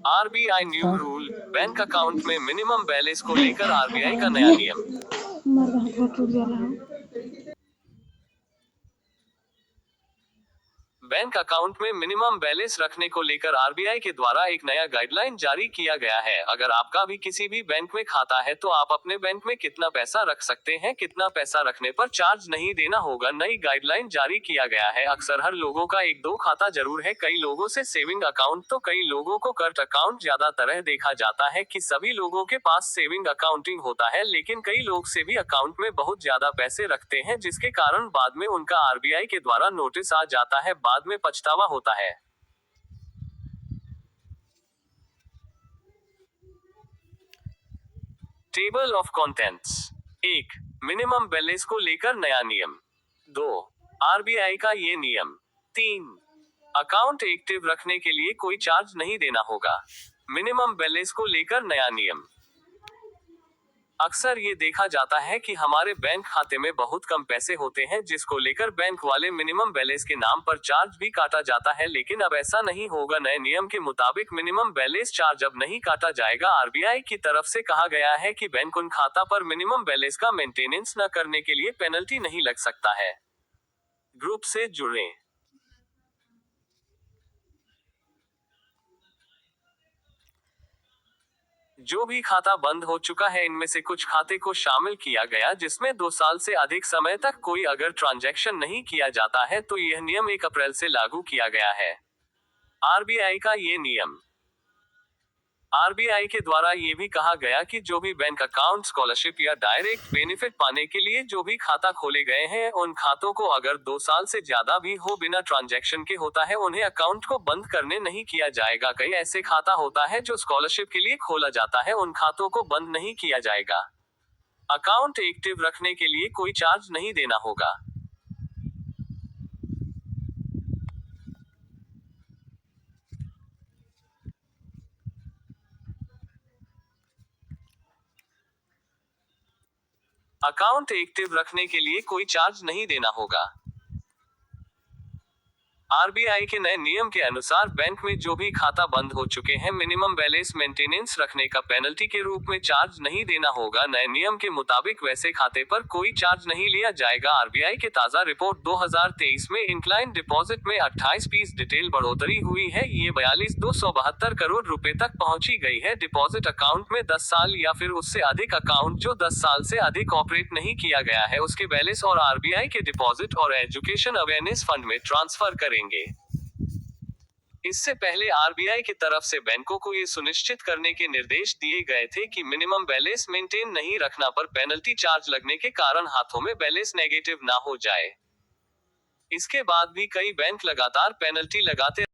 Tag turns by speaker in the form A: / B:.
A: RBI new
B: हाँ।
A: Rule, bank account में minimum balance को लेकर आरबीआई का नया नियम।
B: मर हाथ में टूट गया।
A: बैंक अकाउंट में मिनिमम बैलेंस रखने को लेकर आरबीआई के द्वारा एक नया गाइडलाइन जारी किया गया है। अगर आपका भी किसी भी बैंक में खाता है तो आप अपने बैंक में कितना पैसा रख सकते हैं, कितना पैसा रखने पर चार्ज नहीं देना होगा, नई गाइडलाइन जारी किया गया है। अक्सर हर लोगों का एक दो खाता जरूर है, कई लोगों से सेविंग अकाउंट तो कई लोगों को करंट अकाउंट। ज्यादातर देखा जाता है कि सभी लोगों के पास सेविंग अकाउंटिंग होता है, लेकिन कई लोग सेविंग अकाउंट में बहुत ज्यादा पैसे रखते हैं, जिसके कारण बाद में उनका आरबीआई के द्वारा नोटिस आ जाता है, बाद में पछतावा होता है। Table of contents. 1. Minimum balance को लेकर नया नियम। 2. आरबीआई का ये नियम। 3. अकाउंट एक्टिव रखने के लिए कोई चार्ज नहीं देना होगा। मिनिमम बैलेंस को लेकर नया नियम। अक्सर ये देखा जाता है कि हमारे बैंक खाते में बहुत कम पैसे होते हैं, जिसको लेकर बैंक वाले मिनिमम बैलेंस के नाम पर चार्ज भी काटा जाता है, लेकिन अब ऐसा नहीं होगा। नए नियम के मुताबिक मिनिमम बैलेंस चार्ज अब नहीं काटा जाएगा। आरबीआई की तरफ से कहा गया है कि बैंक उन खाता पर मिनिमम बैलेंस का मेंटेनेंस न करने के लिए पेनल्टी नहीं लग सकता है। ग्रुप से जुड़ें। जो भी खाता बंद हो चुका है, इनमें से कुछ खाते को शामिल किया गया जिसमें 2 साल से अधिक समय तक कोई अगर ट्रांजैक्शन नहीं किया जाता है तो यह नियम 1 अप्रैल से लागू किया गया है। आरबीआई का ये नियम। आरबीआई के द्वारा ये भी कहा गया कि जो भी बैंक अकाउंट स्कॉलरशिप या डायरेक्ट बेनिफिट पाने के लिए जो भी खाता खोले गए हैं, उन खातों को अगर 2 साल से ज्यादा भी हो बिना ट्रांजैक्शन के होता है, उन्हें अकाउंट को बंद करने नहीं किया जाएगा। कई ऐसे खाता होता है जो स्कॉलरशिप के लिए खोला जाता है, उन खातों को बंद नहीं किया जाएगा। अकाउंट एक्टिव रखने के लिए कोई चार्ज नहीं देना होगा। अकाउंट एक्टिव रखने के लिए कोई चार्ज नहीं देना होगा। आरबीआई के नए नियम के अनुसार बैंक में जो भी खाता बंद हो चुके हैं, मिनिमम बैलेंस मेंटेनेंस रखने का पेनल्टी के रूप में चार्ज नहीं देना होगा। नए नियम के मुताबिक वैसे खाते पर कोई चार्ज नहीं लिया जाएगा। आरबीआई के ताजा रिपोर्ट 2023 में इंक्लाइन डिपॉजिट में 28% डिटेल बढ़ोतरी हुई है। ये 42,272 करोड़ रुपए तक पहुंची गई है। डिपॉजिट अकाउंट में 10 साल या फिर उससे अधिक अकाउंट जो 10 साल से अधिक ऑपरेट नहीं किया गया है, उसके बैलेंस और आरबीआई के डिपॉजिट और एजुकेशन अवेयरनेस फंड में ट्रांसफर करेंगे। इससे पहले आरबीआई की तरफ से बैंकों को ये सुनिश्चित करने के निर्देश दिए गए थे कि मिनिमम बैलेंस मेंटेन नहीं रखना पर पेनल्टी चार्ज लगने के कारण हाथों में बैलेंस नेगेटिव ना हो जाए। इसके बाद भी कई बैंक लगातार पेनल्टी लगाते